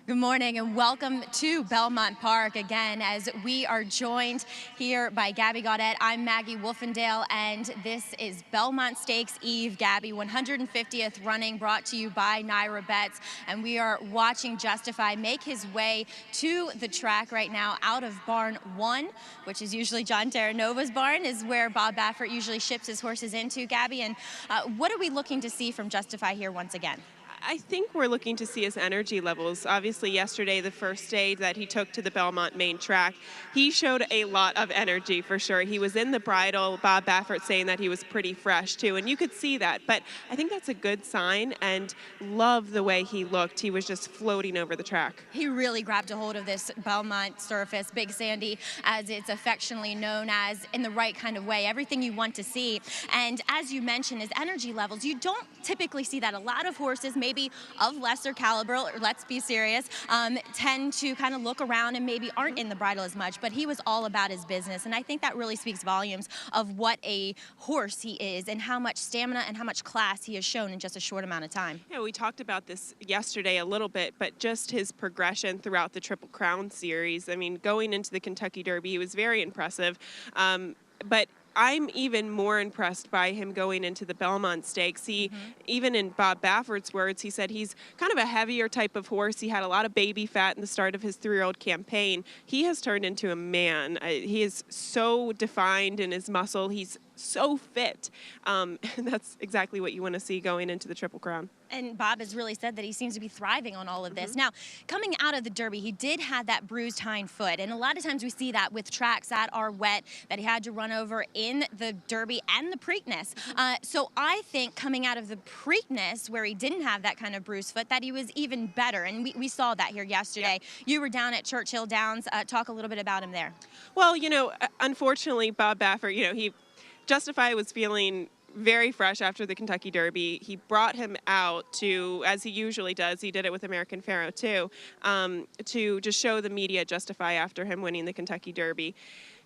Good morning and welcome to Belmont Park again as we are joined here by Gabby Gaudet. I'm Maggie Wolfendale and this is Belmont Stakes Eve, Gabby, 150th running brought to you by Naira Bets. And we are watching Justify make his way to the track right now out of barn 1, which is usually John Terranova's barn, is where Bob Baffert usually ships his horses into, Gabby. And what are we looking to see from Justify here once again? I think we're looking to see his energy levels. Obviously, yesterday, the first day that he took to the Belmont main track, he showed a lot of energy for sure. He was in the bridle, Bob Baffert saying that he was pretty fresh too, and you could see that. But I think that's a good sign and love the way he looked. He was just floating over the track. He really grabbed a hold of this Belmont surface, Big Sandy, as it's affectionately known as, in the right kind of way, everything you want to see. And as you mentioned, his energy levels, you don't typically see that. A lot of horses, maybe of lesser caliber, or let's be serious, tend to kind of look around and maybe aren't in the bridle as much, but he was all about his business. And I think that really speaks volumes of what a horse he is and how much stamina and how much class he has shown in just a short amount of time. Yeah, we talked about this yesterday a little bit, but just his progression throughout the Triple Crown series. I mean, going into the Kentucky Derby, he was very impressive. But I'm even more impressed by him going into the Belmont Stakes. Even in Bob Baffert's words, he said he's kind of a heavier type of horse. He had a lot of baby fat in the start of his 3-year-old campaign. He has turned into a man. He is so defined in his muscle. He's so fit. That's exactly what you want to see going into the Triple Crown. And Bob has really said that he seems to be thriving on all of this. Now, coming out of the Derby, he did have that bruised hind foot. And a lot of times we see that with tracks that are wet, that he had to run over in the Derby and the Preakness. So I think coming out of the Preakness, where he didn't have that kind of bruised foot, that he was even better. And we saw that here yesterday. Yeah. You were down at Churchill Downs. Talk a little bit about him there. Well, unfortunately, Bob Baffert, Justify was feeling very fresh after the Kentucky Derby. He brought him out to, as he usually does, he did it with American Pharoah too, to just show the media Justify after him winning the Kentucky Derby.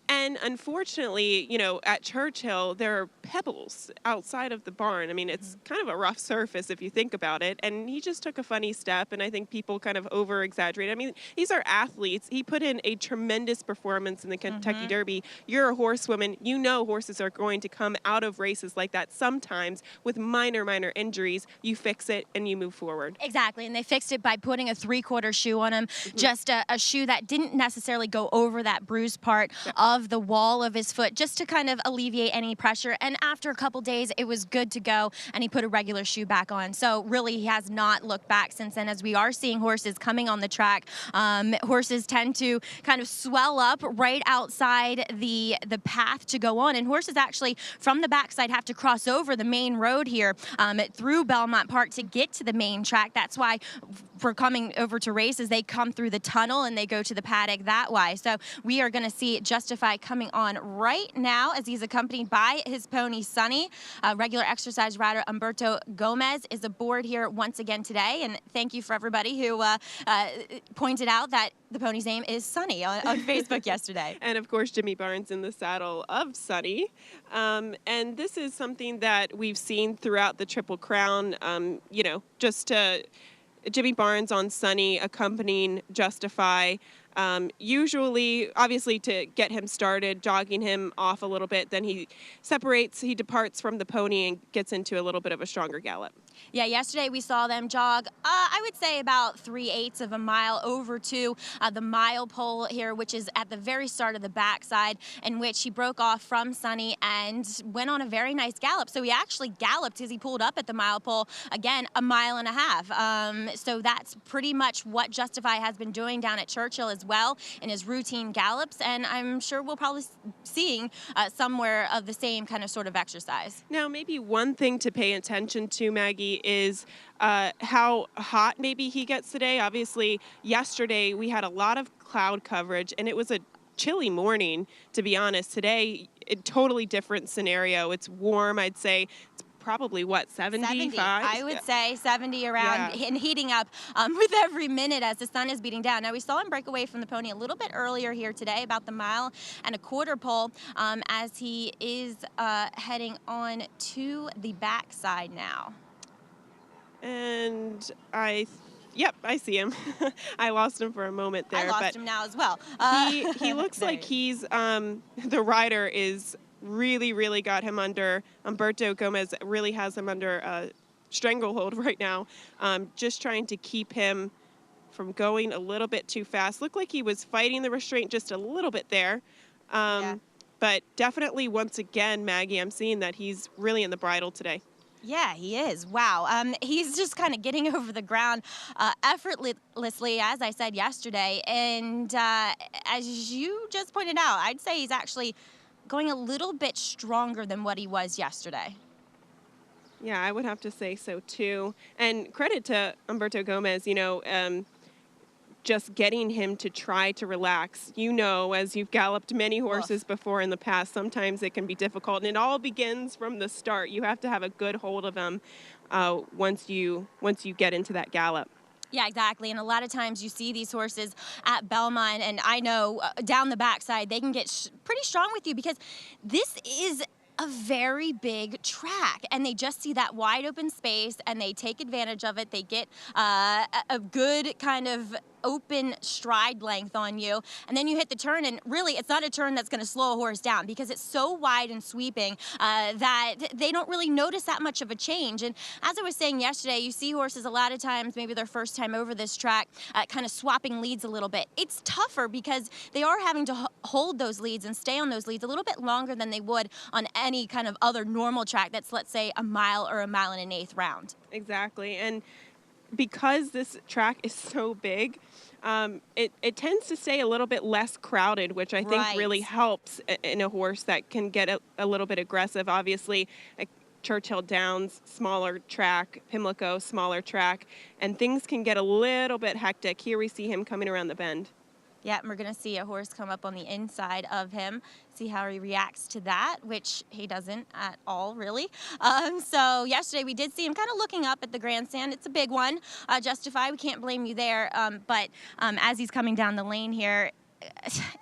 And unfortunately, at Churchill, there are pebbles outside of the barn. I mean, it's kind of a rough surface if you think about it. And he just took a funny step, and I think people kind of over-exaggerate. I mean, these are athletes. He put in a tremendous performance in the Kentucky Derby. You're a horsewoman. You know horses are going to come out of races like that sometimes with minor injuries. You fix it, and you move forward. Exactly, and they fixed it by putting a 3/4 shoe on him, just a shoe that didn't necessarily go over that bruised part of the wall of his foot, just to kind of alleviate any pressure. And after a couple days, it was good to go, and he put a regular shoe back on. So really, he has not looked back since then, as we are seeing horses coming on the track. Horses tend to kind of swell up right outside the path to go on, and horses actually from the backside have to cross over the main road here through Belmont Park to get to the main track. That's why for coming over to races, they come through the tunnel and they go to the paddock that way. So we are going to see Justify coming on right now as he's accompanied by his pony Sunny. Regular exercise rider Umberto Gomez is aboard here once again today, and thank you for everybody who pointed out that the pony's name is Sunny on Facebook yesterday. And of course, Jimmy Barnes in the saddle of Sunny. And this is something that we've seen throughout the Triple Crown, Jimmy Barnes on Sunny accompanying Justify. Usually, obviously, to get him started, jogging him off a little bit, then he departs from the pony and gets into a little bit of a stronger gallop. Yeah, yesterday we saw them jog, I would say about 3/8 of a mile over to the mile pole here, which is at the very start of the backside, in which he broke off from Sunny and went on a very nice gallop. So he actually galloped as he pulled up at the mile pole, again, 1.5 miles. So that's pretty much what Justify has been doing down at Churchill as well in his routine gallops, and I'm sure we'll probably seeing somewhere of the same kind of sort of exercise. Now, maybe one thing to pay attention to, Maggie, is how hot maybe he gets today. Obviously, yesterday we had a lot of cloud coverage, and it was a chilly morning, to be honest. Today, a totally different scenario. It's warm, I'd say. It's probably, 75? 70. I would say 70 around, and heating up with every minute as the sun is beating down. Now, we saw him break away from the pony a little bit earlier here today, about the 1.25 mile pole, as he is heading on to the backside now. And I Yep, I see him. I lost him for a moment there. I lost but him now as well. he looks there like he he's the rider is really got him under. Humberto Gomez really has him under a stranglehold right now, just trying to keep him from going a little bit too fast. Looked like he was fighting the restraint just a little bit there. Yeah. But definitely, once again, Maggie, I'm seeing that he's really in the bridle today. Yeah, he is. Wow. He's just kind of getting over the ground effortlessly, as I said yesterday. And as you just pointed out, I'd say he's actually going a little bit stronger than what he was yesterday. Yeah, I would have to say so too. And credit to Humberto Gomez, just getting him to try to relax. As you've galloped many horses before in the past, sometimes it can be difficult. And it all begins from the start. You have to have a good hold of him once you get into that gallop. Yeah, exactly. And a lot of times you see these horses at Belmont, and I know down the backside, they can get pretty strong with you because this is a very big track, and they just see that wide open space and they take advantage of it. They get a good kind of open stride length on you, and then you hit the turn, and really it's not a turn that's going to slow a horse down because it's so wide and sweeping that they don't really notice that much of a change. And as I was saying yesterday, you see horses a lot of times, maybe their first time over this track, kind of swapping leads a little bit. It's tougher because they are having to hold those leads and stay on those leads a little bit longer than they would on any kind of other normal track that's, let's say, a mile or a mile and an eighth round. Exactly. And because this track is so big, it tends to stay a little bit less crowded, which I think really helps in a horse that can get a little bit aggressive. Obviously, Churchill Downs, smaller track, Pimlico, smaller track, and things can get a little bit hectic. Here we see him coming around the bend. Yeah, and we're going to see a horse come up on the inside of him, see how he reacts to that, which he doesn't at all, really. So yesterday we did see him kind of looking up at the grandstand. It's a big one. Justify, we can't blame you there. But as he's coming down the lane here,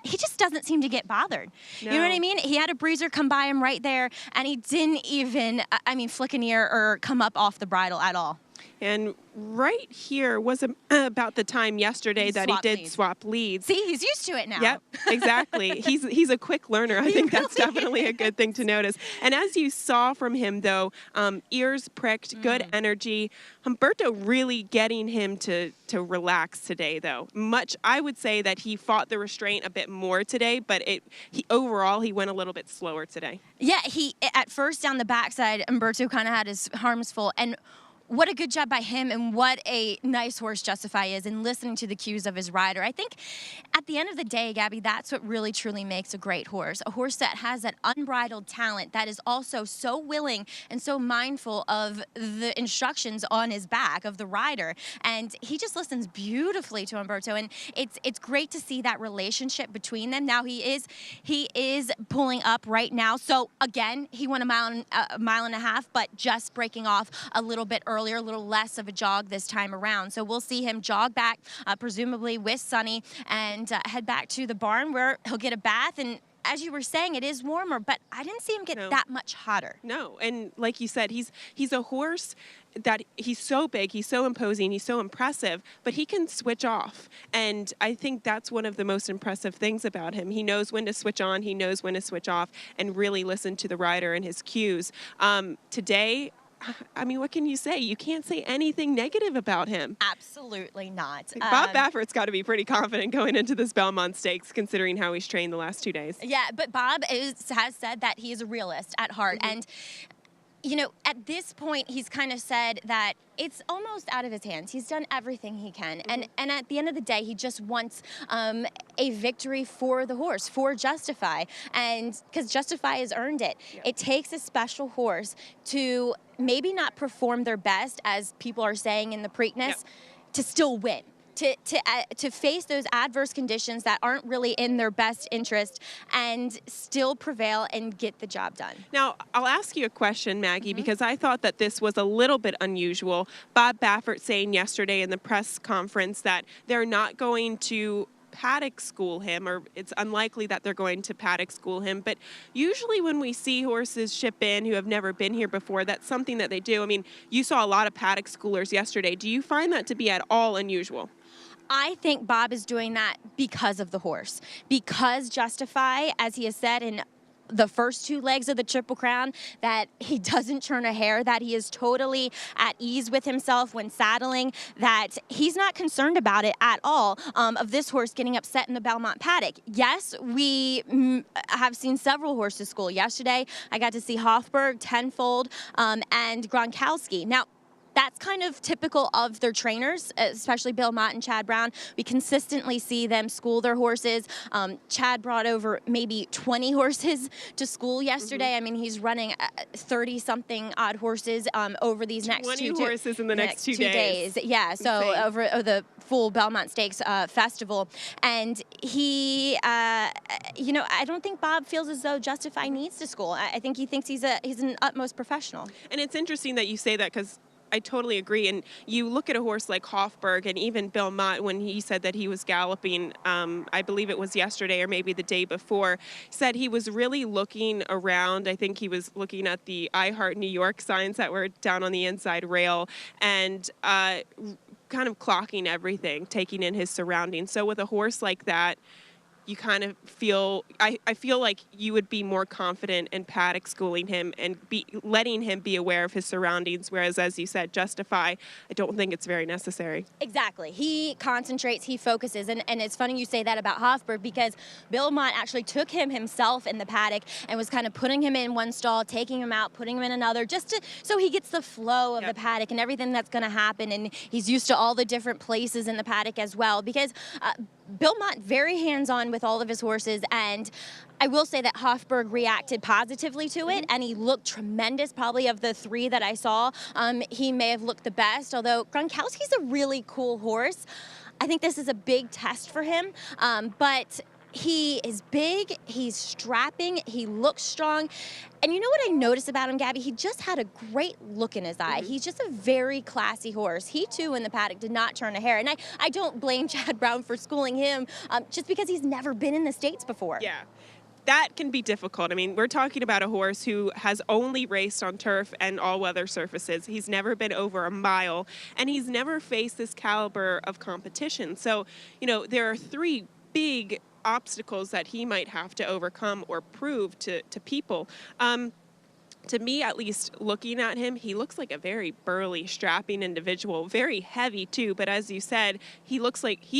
he just doesn't seem to get bothered. No. You know what I mean? He had a bruiser come by him right there, and he didn't even, flick an ear or come up off the bridle at all. And right here was about the time yesterday that he did swap leads. See, he's used to it now. Yep, exactly. He's a quick learner. I think that's definitely a good thing to notice. And as you saw from him, though, ears pricked, good energy. Humberto really getting him to relax today, though. I would say that he fought the restraint a bit more today, but overall he went a little bit slower today. Yeah, he at first down the backside, Humberto kind of had his arms full, and what a good job by him, and what a nice horse Justify is in listening to the cues of his rider. I think at the end of the day, Gabby, that's what really truly makes a great horse. A horse that has that unbridled talent, that is also so willing and so mindful of the instructions on his back of the rider. And he just listens beautifully to Humberto, and it's great to see that relationship between them. Now he is pulling up right now. So again, he went a mile and a half, but just breaking off a little bit earlier, a little less of a jog this time around. So we'll see him jog back, presumably with Sonny, and head back to the barn where he'll get a bath. And as you were saying, it is warmer, but I didn't see him get that much hotter. No, and like you said, he's a horse that he's so big, he's so imposing, he's so impressive, but he can switch off. And I think that's one of the most impressive things about him. He knows when to switch on, he knows when to switch off, and really listen to the rider and his cues. Today, what can you say? You can't say anything negative about him. Absolutely not. Bob Baffert's got to be pretty confident going into this Belmont Stakes, considering how he's trained the last 2 days. Yeah, but Bob has said that he is a realist at heart. And at this point, he's kind of said that it's almost out of his hands. He's done everything he can. And at the end of the day, he just wants a victory for the horse, for Justify. And because Justify has earned it. Yeah. It takes a special horse to maybe not perform their best, as people are saying in the Preakness, to still win. To face those adverse conditions that aren't really in their best interest and still prevail and get the job done. Now, I'll ask you a question, Maggie, because I thought that this was a little bit unusual. Bob Baffert saying yesterday in the press conference that they're not going to paddock school him, or it's unlikely that they're going to paddock school him. But usually when we see horses ship in who have never been here before, that's something that they do. I mean, you saw a lot of paddock schoolers yesterday. Do you find that to be at all unusual? I think Bob is doing that because of the horse. Because Justify, as he has said in the first 2 legs of the Triple Crown, that he doesn't turn a hair, that he is totally at ease with himself when saddling, that he's not concerned about it at all, of this horse getting upset in the Belmont paddock. Yes, we have seen several horses school. Yesterday, I got to see Hofburg, Tenfold, and Gronkowski. Now, that's kind of typical of their trainers, especially Belmont and Chad Brown. We consistently see them school their horses. Chad brought over maybe 20 horses to school yesterday. I mean, he's running 30-something odd horses over these next 20 horses in the next 2 days. Yeah, so Insane. over the full Belmont Stakes festival. And he, I don't think Bob feels as though Justify needs to school. I think he thinks he's an utmost professional. And it's interesting that you say that, because I totally agree. And you look at a horse like Hofburg and even Belmont, when he said that he was galloping, I believe it was yesterday or maybe the day before, said he was really looking around. I think he was looking at the I Heart New York signs that were down on the inside rail and kind of clocking everything, taking in his surroundings. So with a horse like that, you kind of feel, I feel like you would be more confident in paddock schooling him and letting him be aware of his surroundings, whereas, as you said, Justify, I don't think it's very necessary. Exactly. He concentrates, he focuses, and it's funny you say that about Hofburg, because Belmont actually took him himself in the paddock and was kind of putting him in one stall, taking him out, putting him in another, so he gets the flow of the paddock and everything that's going to happen, and he's used to all the different places in the paddock as well, because Belmont very hands-on with all of his horses, and I will say that Hofburg reacted positively to it, and he looked tremendous. Probably of the 3 that I saw, he may have looked the best, although Gronkowski's a really cool horse. I think this is a big test for him, but he is big, he's strapping, he looks strong. And you know what I noticed about him, Gabby? He just had a great look in his eye. He's just a very classy horse. He, too, in the paddock did not turn a hair. And I don't blame Chad Brown for schooling him just because he's never been in the States before. Yeah. That can be difficult. I mean, we're talking about a horse who has only raced on turf and all-weather surfaces. He's never been over a mile, and he's never faced this caliber of competition. So, there are 3 big obstacles that he might have to overcome or prove to people. To me, at least, looking at him, he looks like a very burly, strapping individual, very heavy too. But as you said, he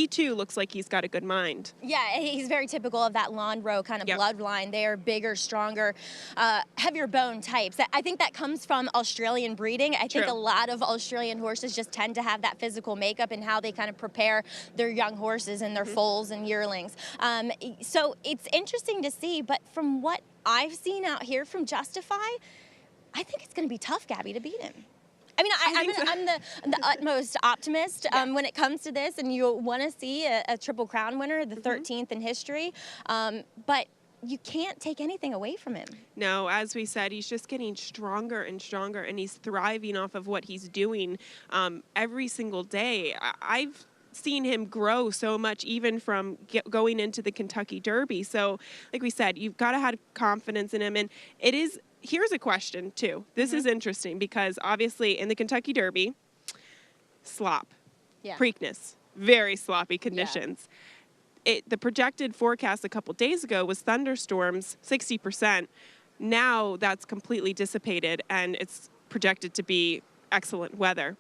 too looks like he's got a good mind. Yeah, he's very typical of that Lonhro kind of bloodline. They are bigger, stronger, heavier bone types. I think that comes from Australian breeding. I think a lot of Australian horses just tend to have that physical makeup and how they kind of prepare their young horses and their foals and yearlings. So it's interesting to see, but from what I've seen out here from Justify, I think it's going to be tough, Gabby, to beat him. I mean, I'm the utmost optimist when it comes to this, and you want to see a Triple Crown winner, the 13th in history, but you can't take anything away from him. No, as we said, he's just getting stronger and stronger, and he's thriving off of what he's doing every single day. I've seen him grow so much, even from going into the Kentucky Derby. So, like we said, you've got to have confidence in him. And here's a question, too. This is interesting because, obviously, in the Kentucky Derby, slop, Preakness, very sloppy conditions. The projected forecast a couple days ago was thunderstorms, 60%. Now that's completely dissipated, and it's projected to be excellent weather.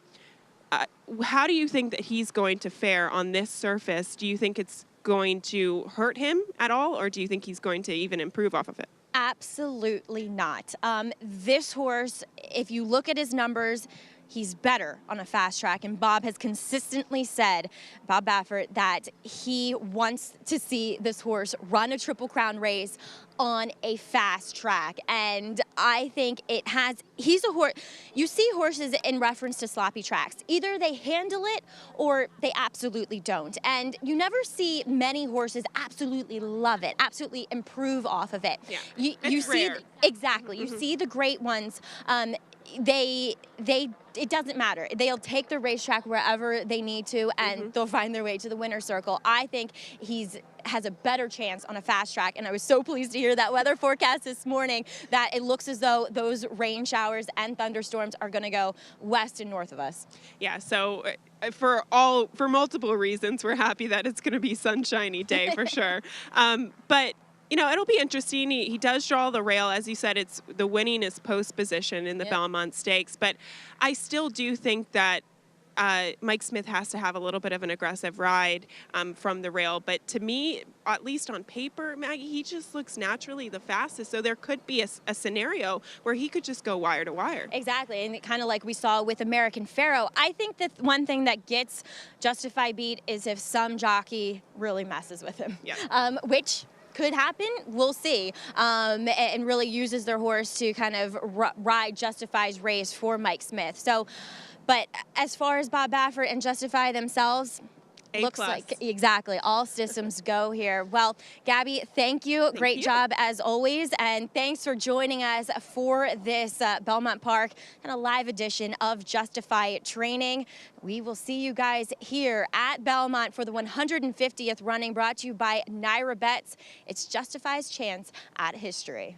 How do you think that he's going to fare on this surface? Do you think it's going to hurt him at all, or do you think he's going to even improve off of it? Absolutely not. This horse, if you look at his numbers, he's better on a fast track, and Bob has consistently said, Bob Baffert, that he wants to see this horse run a Triple Crown race on a fast track, and I think he's a horse, you see horses in reference to sloppy tracks, either they handle it or they absolutely don't, and you never see many horses absolutely love it, absolutely improve off of it. Yeah, You it's see, rare. exactly, you see the great ones, they it doesn't matter. They'll take the racetrack wherever they need to, and they'll find their way to the winner's circle. I think has a better chance on a fast track, and I was so pleased to hear that weather forecast this morning that it looks as though those rain showers and thunderstorms are going to go west and north of us. Yeah, so for multiple reasons, we're happy that it's going to be sunshiny day for sure. But it'll be interesting. He does draw the rail. As you said, it's the winningest post position in the Belmont Stakes. But I still do think that Mike Smith has to have a little bit of an aggressive ride from the rail. But to me, at least on paper, Maggie, he just looks naturally the fastest. So there could be a scenario where he could just go wire to wire. Exactly. And kind of like we saw with American Pharaoh, I think that one thing that gets Justify beat is if some jockey really messes with him, which could happen. We'll see. And really uses their horse to kind of ride Justify's race for Mike Smith. So, but as far as Bob Baffert and Justify themselves, looks like exactly all systems go here. Well, Gabby, thank you. Great job as always, and thanks for joining us for this Belmont Park and a live edition of Justify Training. We will see you guys here at Belmont for the 150th running, brought to you by Naira Bets. It's Justify's chance at history.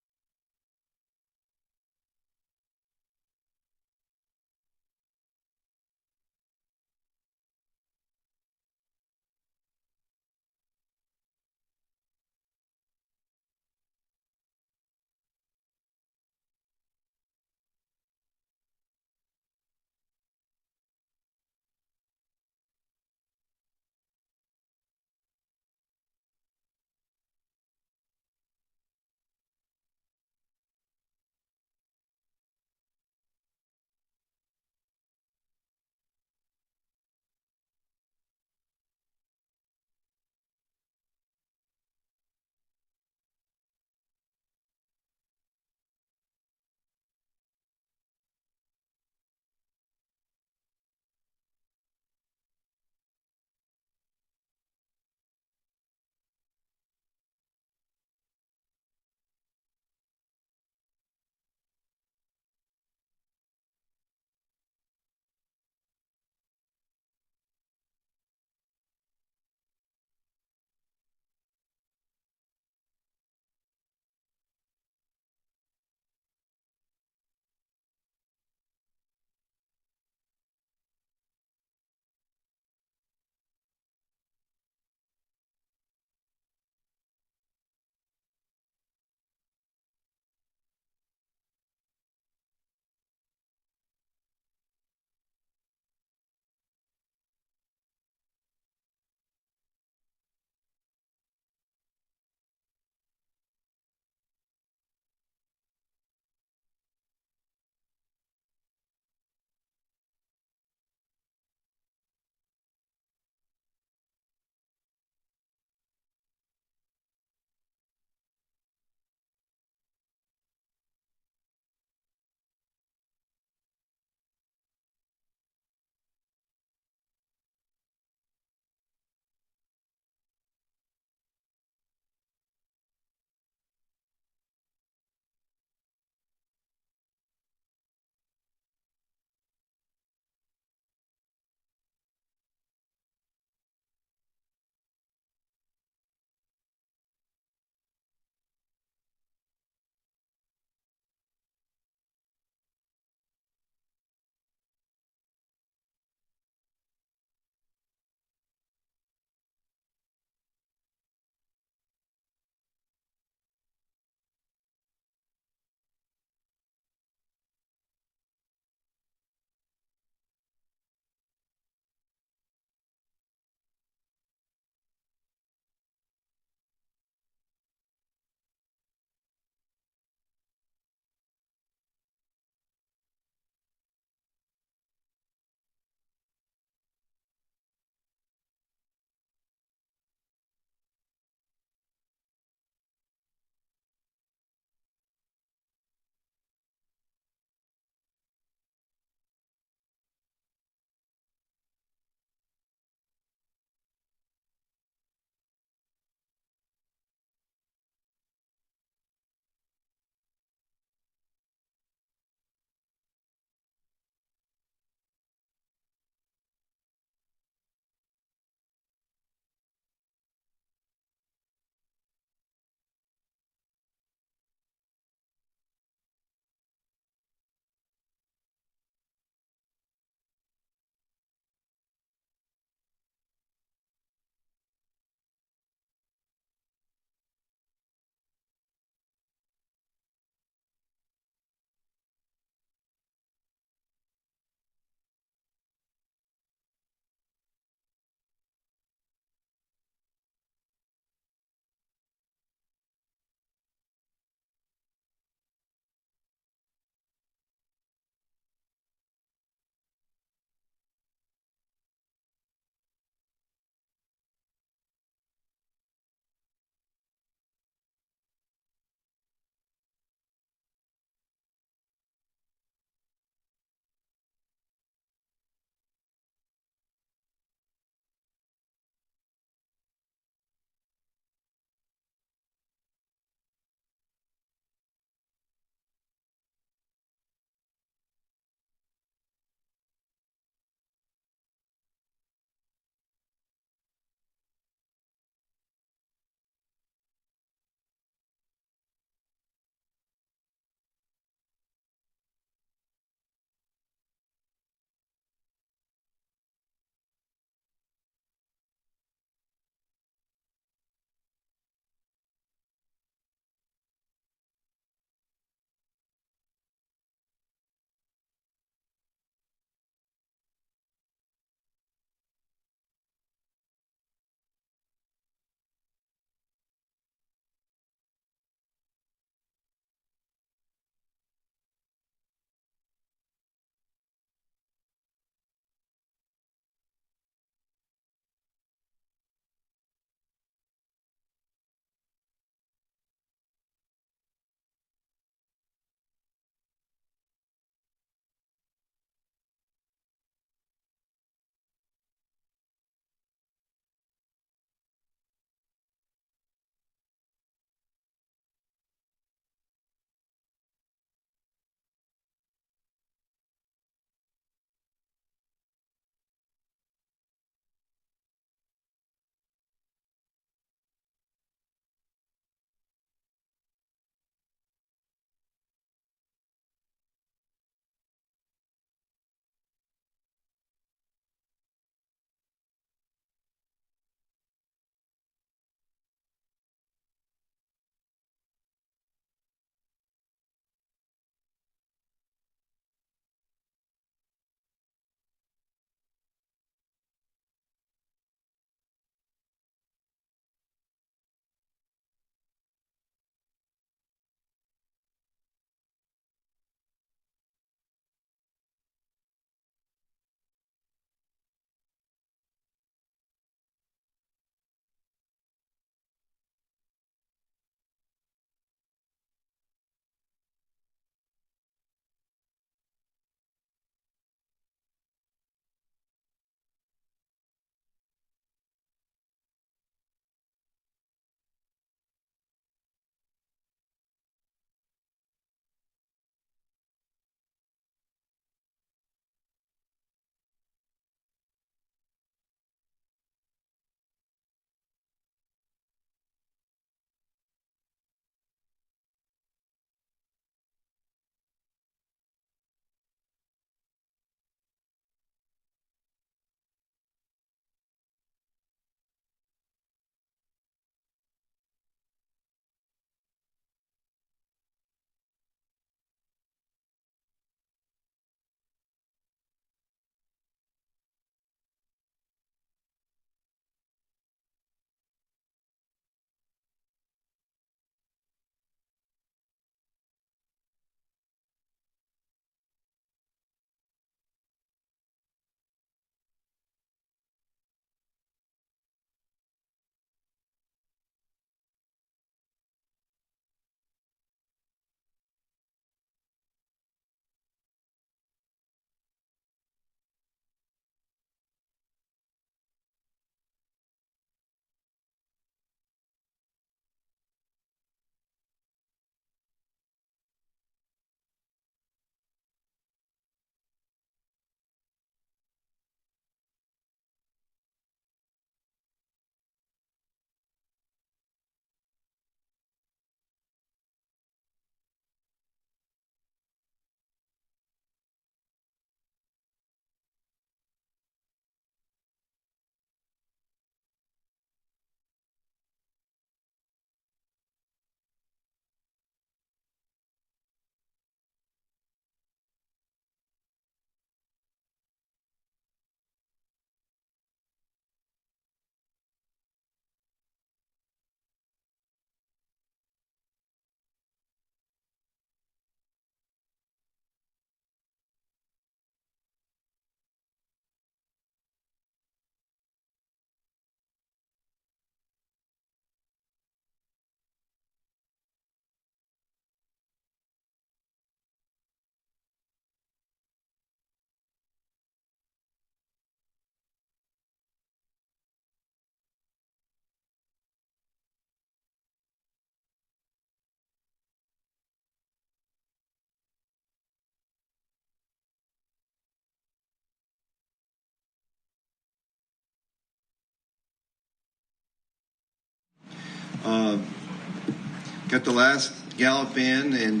Got the last gallop in, and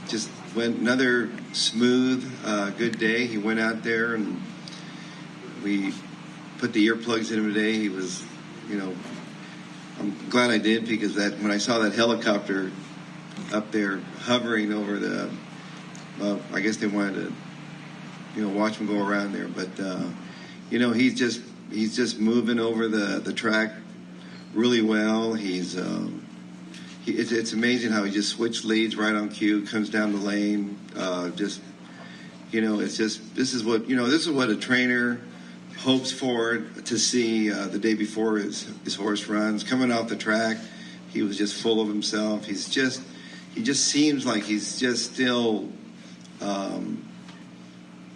just went another smooth, good day. He went out there, and we put the earplugs in him today. He was, I'm glad I did, because when I saw that helicopter up there hovering over the, I guess they wanted to, watch him go around there. But, he's just moving over the track really well. It's amazing how he just switched leads right on cue, comes down the lane. This is what a trainer hopes for to see the day before his horse runs. Coming off the track, he was just full of himself. He just seems like he's just still,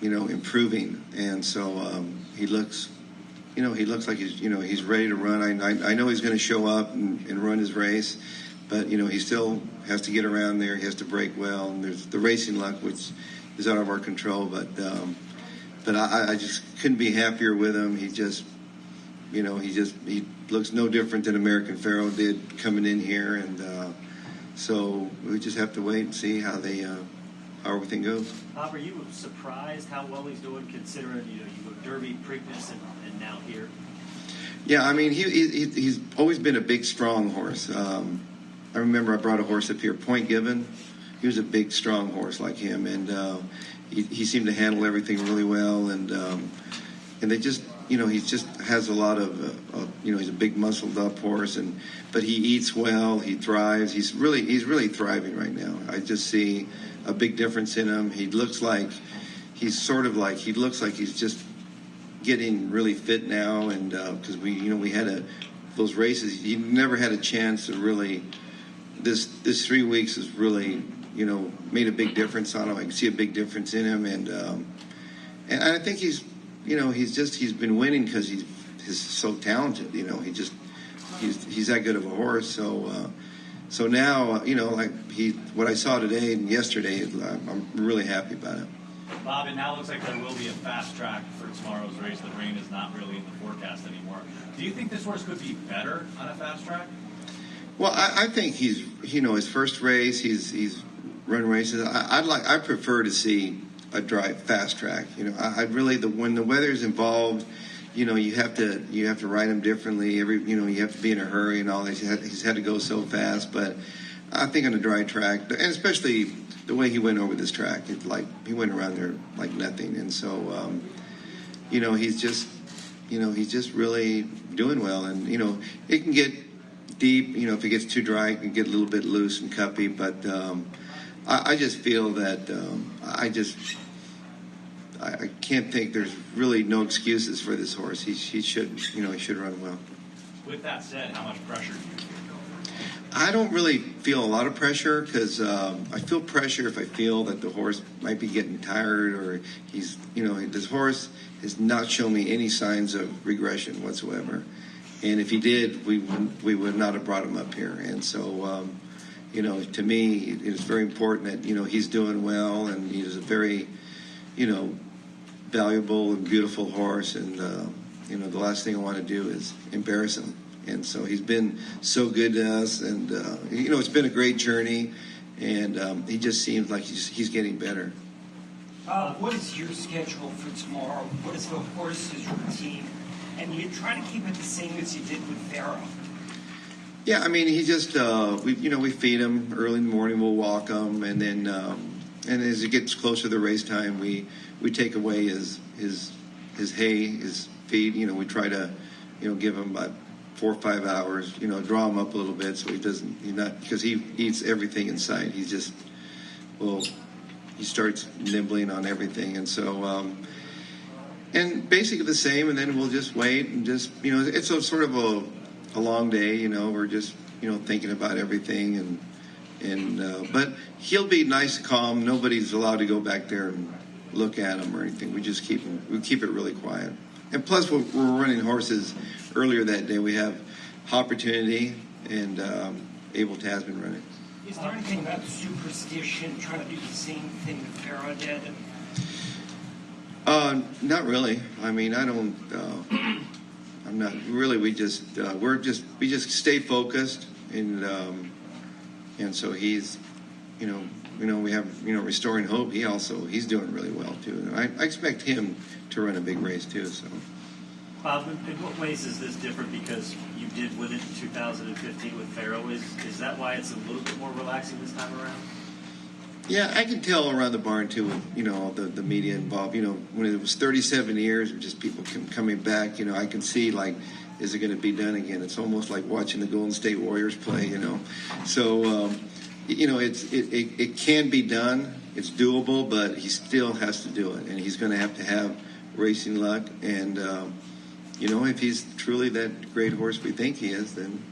improving. And so he looks like he's ready to run. I know he's going to show up and run his race, but he still has to get around there. He has to brake well, and there's the racing luck, which is out of our control. But I just couldn't be happier with him. He looks no different than American Pharoah did coming in here, and so we just have to wait and see how everything goes. Bob, are you surprised how well he's doing, considering you go Derby, Preakness, and now here? Yeah, I mean he's always been a big, strong horse. I remember I brought a horse up here, Point Given. He was a big, strong horse like him, and he seemed to handle everything really well. And they just, he just has a lot of, he's a big, muscled up horse, but he eats well, he thrives. He's really thriving right now. I just see a big difference in him. He looks like he's just getting really fit now, and because we had those races, he never had a chance to really. This 3 weeks has really, made a big difference on him. I can see a big difference in him, and I think he's been winning because he's so talented. He's that good of a horse. So now, what I saw today and yesterday, I'm really happy about it. Bob, it now looks like there will be a fast track for tomorrow's race. The rain is not really in the forecast anymore. Do you think this horse could be better on a fast track? Well, I think he's, his first race, he's run races. I prefer to see a dry, fast track. When the weather's involved, you have to ride him differently. You have to be in a hurry and all that. He's had to go so fast, but I think on a dry track, and especially the way he went over this track, he went around there like nothing. And so, he's just really doing well. And it can get deep, if it gets too dry, it can get a little bit loose and cuppy, but I just feel that I can't think there's really no excuses for this horse. He should run well. With that said, how much pressure do you feel? I don't really feel a lot of pressure, because I feel pressure if I feel that the horse might be getting tired, or this horse has not shown me any signs of regression whatsoever. And if he did, we would not have brought him up here. And so, to me, it's very important that, he's doing well, and he's a very, valuable and beautiful horse. And, the last thing I want to do is embarrass him. And so he's been so good to us. And, it's been a great journey. And he just seems like he's getting better. What is your schedule for tomorrow? What is the horse's routine? And you try to keep it the same as you did with Pharoah. Yeah, I mean, he just we feed him early in the morning. We'll walk him, and then and as it gets closer to the race time, we take away his hay, his feed. We try to give him about 4 or 5 hours. Draw him up a little bit so because he eats everything in sight. He starts nibbling on everything, and so. And basically the same, and then we'll just wait and just, it's a sort of a long day, we're just, thinking about everything, but he'll be nice and calm. Nobody's allowed to go back there and look at him or anything. We keep it really quiet. And plus we're running horses earlier that day. We have Opportunity, and Able to has been running. Is there anything about superstition, trying to do the same thing that Pharoah did? Not really. I mean, I don't. I'm not really. We just stay focused. and so he's, we have, Restoring Hope. He's doing really well too. And I expect him to run a big race too. So. Bob, in what ways is this different? Because you did win it in 2015 with Farrow. Is that why it's a little bit more relaxing this time around? Yeah, I can tell around the barn too with, the media involved. When it was 37 years of just people coming back, I can see, like, is it going to be done again? It's almost like watching the Golden State Warriors play, So, it can be done. It's doable, but he still has to do it. And he's going to have racing luck. And, if he's truly that great horse we think he is, then,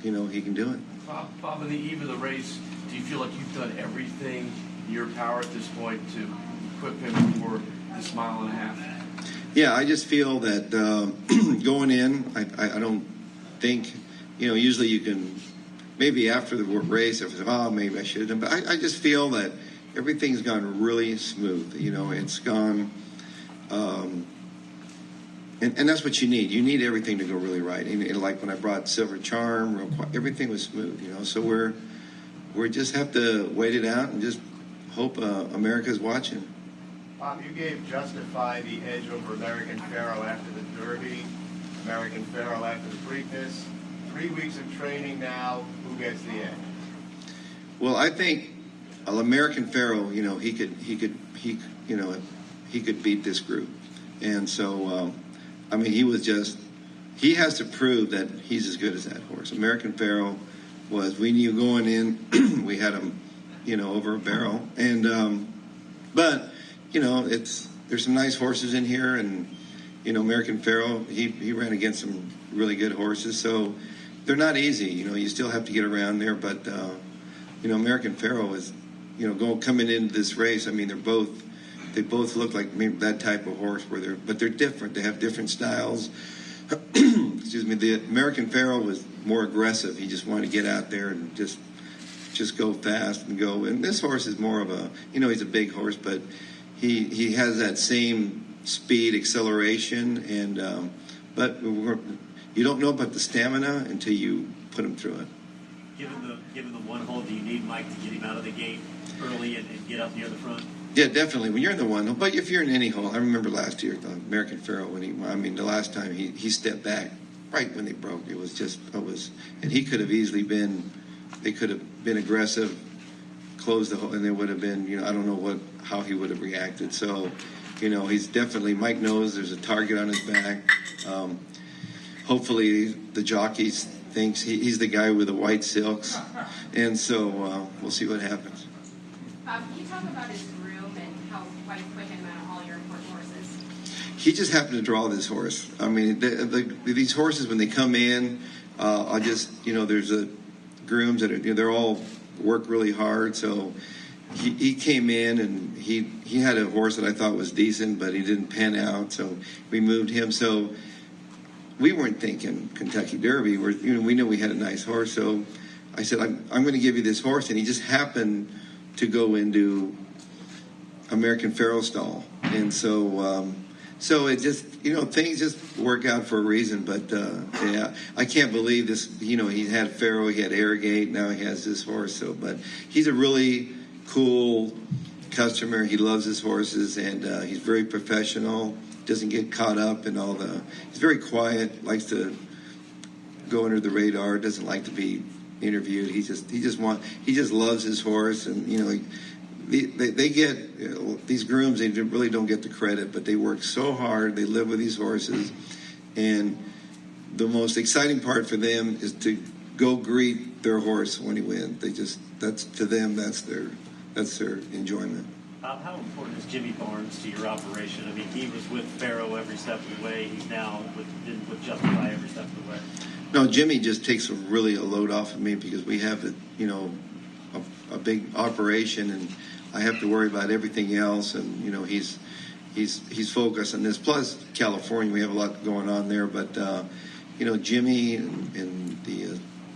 he can do it. Bob, on the eve of the race, do you feel like you've done everything in your power at this point to equip him for this mile and a half? Yeah, I just feel that going in, I don't think, usually you can, maybe after the race, maybe I should have done, but I just feel that everything's gone really smooth. It's gone, and that's what you need. You need everything to go really right. And like when I brought Silver Charm, everything was smooth, So we just have to wait it out and just hope America's watching. Bob, you gave Justify the edge over American Pharoah after the Derby, American Pharoah after the Preakness. 3 weeks of training now. Who gets the edge? Well, I think American Pharoah, he could beat this group, and so he has to prove that he's as good as that horse. American Pharoah we knew going in, we had him, over a barrel, and but there's some nice horses in here, and American Pharoah, he ran against some really good horses, so they're not easy. You still have to get around there, but American Pharoah is, coming into this race. They both look like that type of horse but they're different. They have different styles. Excuse me. The American Pharoah was more aggressive. He just wanted to get out there and just go fast and go. And this horse is more of a, he's a big horse, but he has that same speed, acceleration, and but you don't know about the stamina until you put him through it. Given the one hole, do you need Mike to get him out of the gate early and get up near the front? Yeah, definitely. When you're in the one hole, but if you're in any hole, I remember last year, the American Pharoah, the last time he stepped back right when they broke. And he could have easily they could have been aggressive, closed the hole, and there would have been, I don't know how he would have reacted. So, he's definitely, Mike knows there's a target on his back. Hopefully the jockey thinks he's the guy with the white silks, and so we'll see what happens. Can you talk about his groom and why you put him out of all your important horses? He just happened to draw this horse. These horses, when they come in, there's grooms that are, they're all work really hard. So he came in and he had a horse that I thought was decent, but he didn't pan out. So we moved him. So we weren't thinking Kentucky Derby. We knew we had a nice horse. So I said, I'm going to give you this horse, and he just happened to go into American Pharoah stall, and so it just things just work out for a reason. But yeah, I can't believe this. He had Pharoah, he had Arrogate, now he has this horse. So, but he's a really cool customer. He loves his horses, and he's very professional. Doesn't get caught up in He's very quiet. Likes to go under the radar. Doesn't like to be interviewed. He just loves his horse, and they get these grooms. They really don't get the credit, but they work so hard. They live with these horses, and the most exciting part for them is to go greet their horse when he wins. That's their enjoyment. Bob, how important is Jimmy Barnes to your operation? He was with Pharoah every step of the way. He's now with Justify every step of the way. No, Jimmy just takes a load off of me, because we have a big operation, and I have to worry about everything else. And he's focused on this. Plus California, we have a lot going on there. But Jimmy and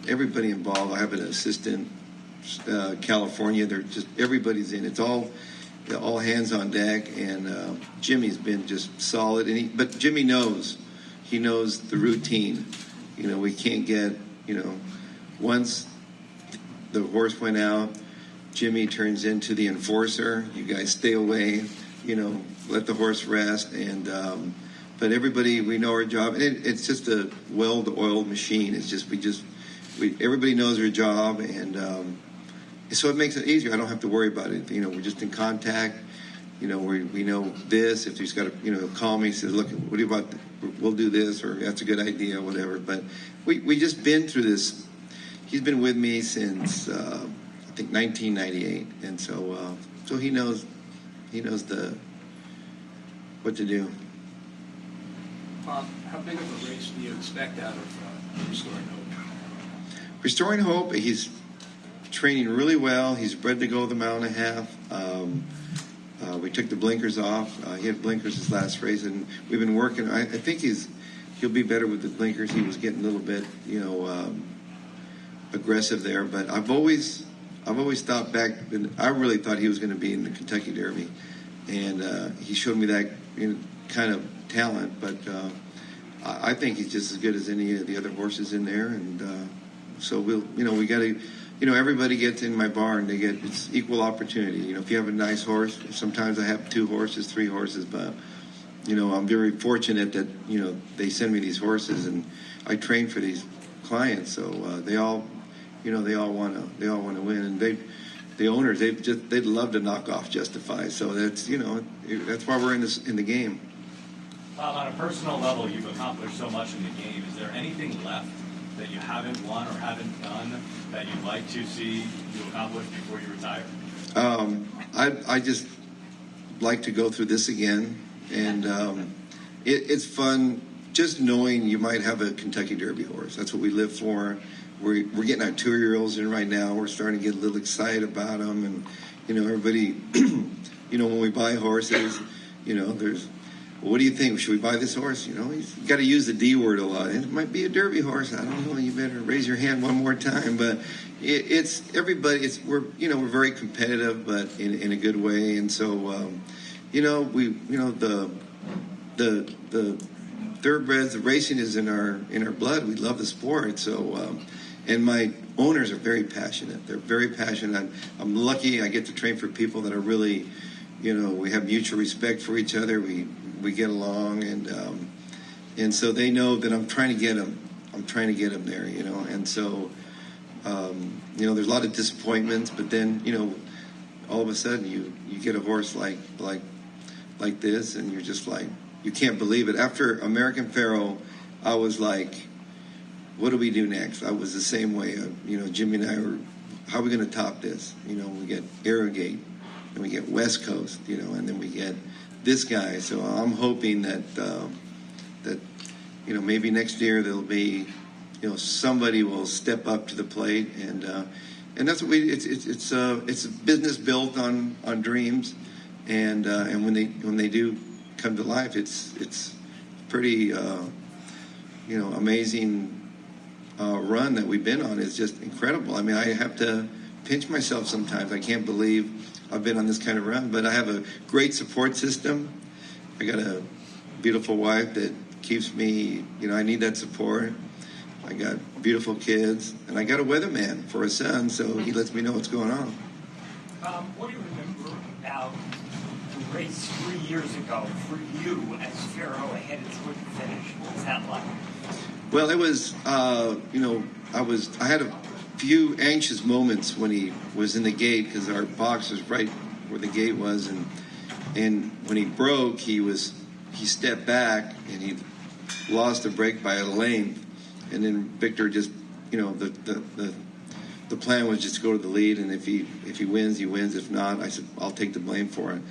everybody involved. I have an assistant, California. They're just everybody's in. It's all hands on deck, and Jimmy's been just solid. But Jimmy knows the routine. We can't get, once the horse went out, Jimmy turns into the enforcer. You guys stay away, let the horse rest. And but everybody, we know our job. And it's just a well-oiled machine. It's just everybody knows their job, and so it makes it easier. I don't have to worry about it. We're just in contact. We know this. If he's got to, call me, say, look, what do you about? We'll do this, or that's a good idea, whatever. But we just been through this. He's been with me since I think 1998, and so he knows what to do. Bob, how big of a race do you expect out of Restoring Hope? Restoring Hope, he's training really well. He's bred to go the mile and a half. We took the blinkers off. He had blinkers his last race, and we've been working. I think he'll be better with the blinkers. He was getting a little bit, aggressive there. But I've always thought back. I really thought he was going to be in the Kentucky Derby, and he showed me that kind of talent. But I think he's just as good as any of the other horses in there, and so we got to. Everybody gets in my barn. It's equal opportunity. If you have a nice horse, sometimes I have 2 horses, 3 horses, but I'm very fortunate that they send me these horses, and I train for these clients. So they all want to win, and the owners they'd love to knock off Justify. So that's that's why we're in the game. On a personal level, you've accomplished so much in the game. Is there anything left that you haven't won or haven't done that you'd like to see you accomplish before you retire? I just like to go through this again, and it's fun just knowing you might have a Kentucky Derby horse. That's what we live for. We're getting our 2-year-olds in right now. We're starting to get a little excited about them, and everybody, when we buy horses, there's. What do you think? Should we buy this horse? He's got to use the D word a lot. It might be a Derby horse. I don't know. You better raise your hand one more time. But it's everybody. We're very competitive, but in a good way. And so the thoroughbreds, the racing is in our blood. We love the sport. So and my owners are very passionate. They're very passionate. I'm lucky. I get to train for people that are really, we have mutual respect for each other. We get along, and so they know that I'm trying to get them. I'm trying to get them there, And so, there's a lot of disappointments, but then, all of a sudden you get a horse like this, and you're just like, you can't believe it. After American Pharoah, I was like, what do we do next? I was the same way. Jimmy and I were, how are we going to top this? We get Arrogate, and we get West Coast, and then we get this guy. So I'm hoping that maybe next year there'll be somebody will step up to the plate, and that's what it's a business built on dreams, and when they do come to life, it's pretty amazing run that we've been on. It's just incredible. I mean, I have to pinch myself sometimes. I can't believe I've been on this kind of run, but I have a great support system. I got a beautiful wife that keeps me, I need that support. I got beautiful kids, and I got a weatherman for a son, so he lets me know what's going on. What do you remember about the race 3 years ago for you as Pharoah headed toward the finish? What was that like? Well, it was, I had a few anxious moments when he was in the gate, because our box was right where the gate was, and when he broke, he stepped back and he lost a break by a length, and then Victor just the plan was just to go to the lead, and if he wins, he wins. If not, I said I'll take the blame for it.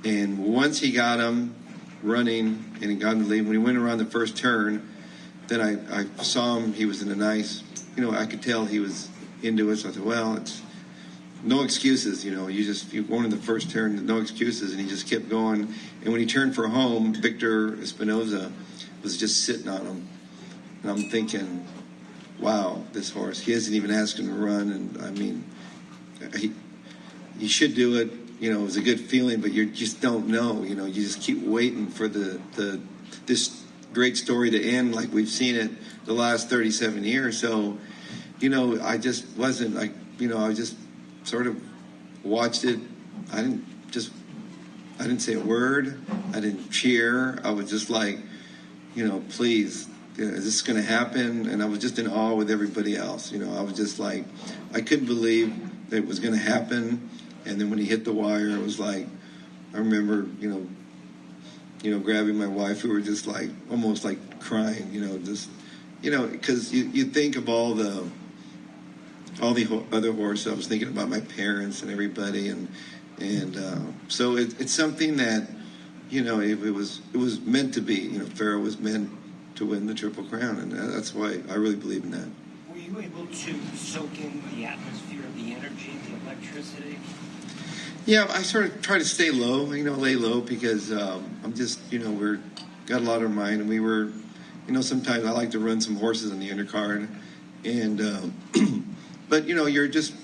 And once he got him running and he got him to lead, when he went around the first turn, then I saw him. He was in a nice. I could tell he was into it, so I said, well, it's no excuses, you're going in the first turn, no excuses, and he just kept going. And when he turned for home, Victor Espinoza was just sitting on him. And I'm thinking, wow, this horse, he hasn't even asked him to run, and I mean, he should do it, it was a good feeling, but you just don't know, you just keep waiting for this great story to end like we've seen it the last 37 years. So I just wasn't like, I just sort of watched it. I didn't say a word. I didn't cheer. I was just like, please, is this going to happen? And I was just in awe with everybody else. I was just like, I couldn't believe that it was going to happen. And then when he hit the wire, it was like, I remember, grabbing my wife. We were just like, almost like crying, because you think of all the other horses. I was thinking about my parents and everybody, and so it's something that, it was meant to be. Pharaoh was meant to win the Triple Crown, and that's why I really believe in that. Were you able to soak in the atmosphere, the energy, the electricity? Yeah, I sort of try to stay low, lay low, because I'm just, we're got a lot on mind, and we were, sometimes I like to run some horses in the undercard, and but you're just,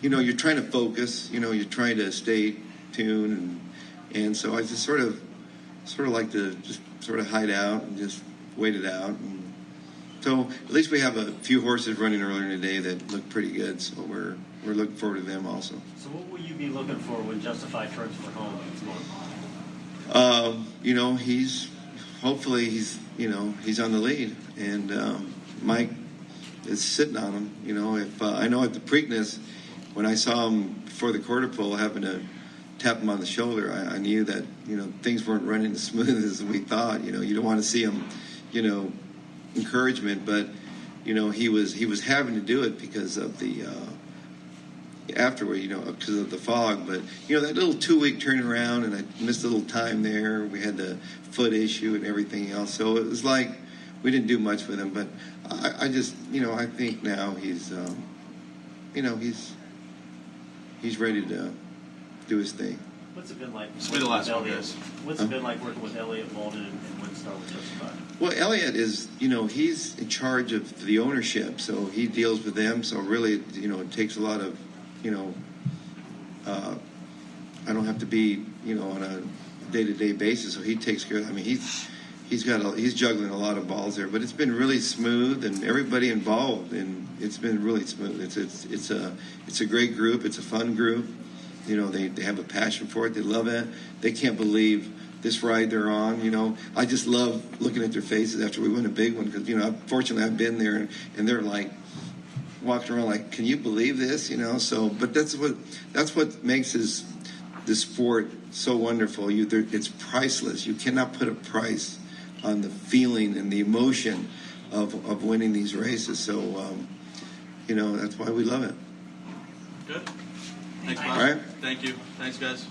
you're trying to focus, you're trying to stay tuned, and so I just sort of like to just sort of hide out and just wait it out. And so at least we have a few horses running earlier today that look pretty good, so we're looking forward to them also. So what will you be looking for when Justify turns for home? Hopefully he's on the lead, and Mike is sitting on him. If I know at the Preakness, when I saw him before the quarter pole having to tap him on the shoulder, I knew that things weren't running as smooth as we thought. You don't want to see him, encouragement, but he was having to do it because of the afterward, because of the fog. But that little 2-week turnaround, and I missed a little time there. We had the foot issue and everything else, so it was like we didn't do much with him. But I just, I think now he's ready to do his thing. What's it been like? This will be the last one, guys. What's it been like working with Elliott Walden and Windstar with Justify? Well, Elliott is, he's in charge of the ownership, so he deals with them. So really, it takes a lot of, I don't have to be, on a day-to-day basis. So he takes care of. I mean, he's juggling a lot of balls there, but it's been really smooth, and everybody involved, and it's been really smooth. It's a great group. It's a fun group. They have a passion for it. They love it. They can't believe this ride they're on. I just love looking at their faces after we win a big one, because fortunately I've been there, and they're like walking around like, can you believe this? So, but that's what makes this sport so wonderful. It's priceless. You cannot put a price on the feeling and the emotion of winning these races. So, that's why we love it. Good. Thanks, Bob. All right. Thank you. Thanks, guys.